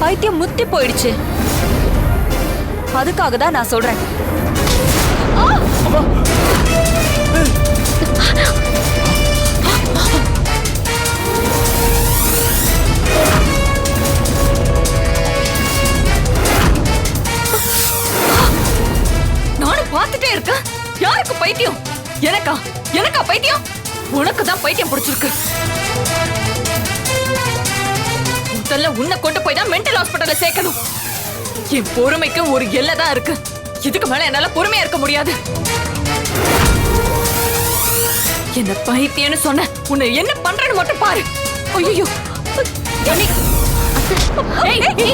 பைத்தியம் முத்தி போயிடுச்சு. அதுக்காக தான் நான் சொல்றேன். நானும் பார்த்துட்டே இருக்கேன். யாருக்கு பைத்தியம்? எனக்கா? எனக்கா பைத்தியம்? உனக்கு தான் பைத்தியம் பிடிச்சிருக்கு. முதல்ல உன்னை கொண்டு போய் தான் மென்டல் ஹாஸ்பிட்டல்ல சேர்க்கணும். என் பொறுமைக்கு ஒரு எல்லை தான் இருக்கு. இதுக்கு மேல என்னால பொறுமையா இருக்க முடியாது. என்ன பைத்தியம்னு சொன்ன உன்னை என்ன பண்றேன்னு மட்டும் பாரு. ஐயோ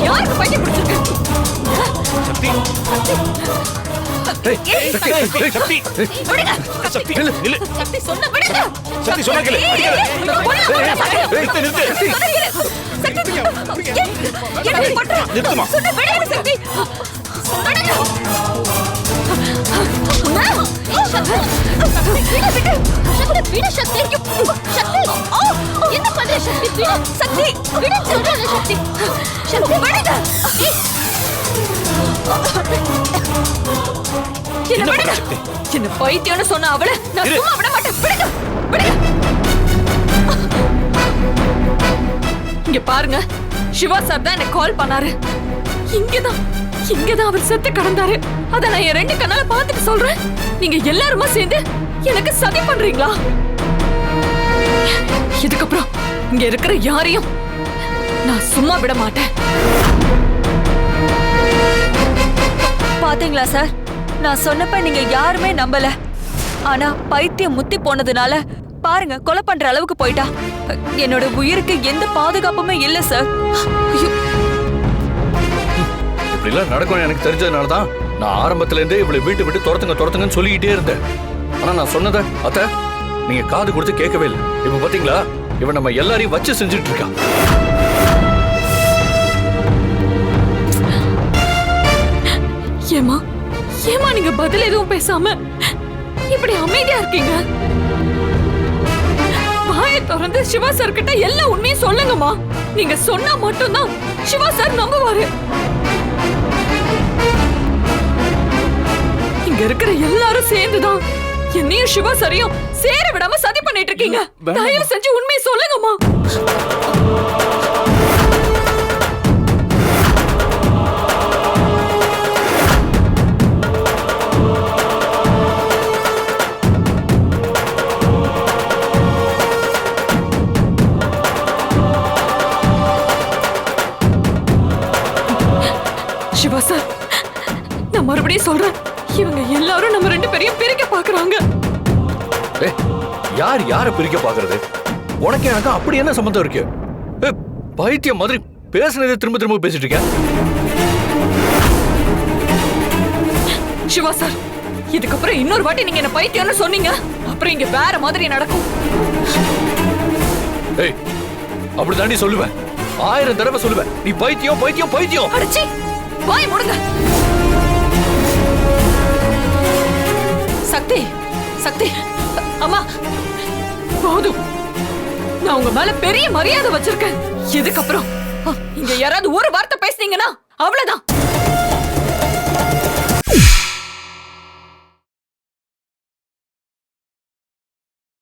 யாருக்கு பைத்தியம் பிடிச்சிருக்கு? சக்தி சொன்ன விடுங்க. சக்தி சொன்ன கேளு. நிறுத்துமா. சொன்ன விடுங்க சக்தி. என்ன பண்ற சக்தி? சக்தி விடு சொல்றேன் சக்தி. சக்தி விடுங்க. என்ன விடுங்க. என்ன பைத்தியம்னு சொன்ன அவள நான் சும்மா விட மாட்டேன். விடுங்க. விடுங்க. இங்க பாருங்க, சிவா சார் தான் எனக்கு கால் பண்ணாரு. இங்கதான் அவர் செத்து கிடந்தாரு. அத நான் என் 2 கண்ணால பார்த்துட்டு சொல்றேன். நீங்க எல்லாருமா சேர்ந்து எனக்கு சதி பண்றீங்களா? இதுக்கப்புறம் இங்க இருக்கிற யாரையும் நான் சும்மா விட மாட்டேன். பாத்தீங்களா சார், நான் சொன்னப்ப நீங்க யாருமே நம்பல. ஆனா பைத்தியம் முத்தி போனதுனால பாருங்க, கொலை பண்ற அளவுக்கு போயிட்டா. என்னோட உயிருக்கு எந்த பாதுகாப்புமே இல்ல சார். இப்படிலாம் நடக்கும் எனக்கு தெரிஞ்சதுனால தான் நான் ஆரம்பத்துல இருந்தே இவளை வீட்டு விட்டு துரத்துங்கன்னு சொல்லிக்கிட்டே இருந்தேன். ஆனா நான் சொன்னதை அத்தை நீங்க காது கொடுத்து கேட்கவே இல்லை. இப்ப பாத்தீங்களா, இவன் நம்ம எல்லாரையும் வச்சு செஞ்சுட்டு இருக்கான். ஏமா நீங்க பதில் எதுவும் பேசாம இப்படி அமைதியா இருக்கீங்க? வாயை திறந்து சிவா சார் கிட்ட எல்லா உண்மையும் சொல்லுங்கம்மா. நீங்க சொன்னா மட்டும்தான் சிவா சார் நம்புவாரு. இங்க இருக்கிற எல்லாரும் சேர்ந்துதான் என்னையும் சிவா சாரையும் சேர விடாம சதி பண்ணிட்டு இருக்கீங்க. தயவு செஞ்சு உண்மையை சொல்லுங்கம்மா. சிவா சார், நான் மறுபடியும் சொல்றேன், இவங்க எல்லாரும் நம்ம 2 பேரையும் பிரிக்க பாக்குறாங்க. யார் யார பிரிக்க பாக்குறது? உனக்கு எனக்கு அப்படி என்ன சம்பந்தம் இருக்கு? பைத்தியம் மாதிரி பேசுனதை திரும்ப திரும்ப பேசிட்டு இருக்க. சிவா சார், இதுக்கப்புறம் இன்னொரு வாட்டி நீங்க என்ன பைத்தியம்னு சொன்னீங்க, அப்புறம் இங்க வேற மாதிரி நடக்கும். அப்படி தாண்டி சொல்லுவேன். 1000 தடவை சொல்லுவேன், நீ பைத்தியம் பைத்தியம் பைத்தியம். அடச்சி, வாய் மூடுங்க. சக்தி, சக்தி, அம்மா போதும். நான் உங்க மேல பெரிய மரியாதை வச்சிருக்கேன். இதுக்கப்புறம் இங்க யாராவது ஒரு வார்த்தை பேசுனீங்கன்னா அவ்வளவுதான்.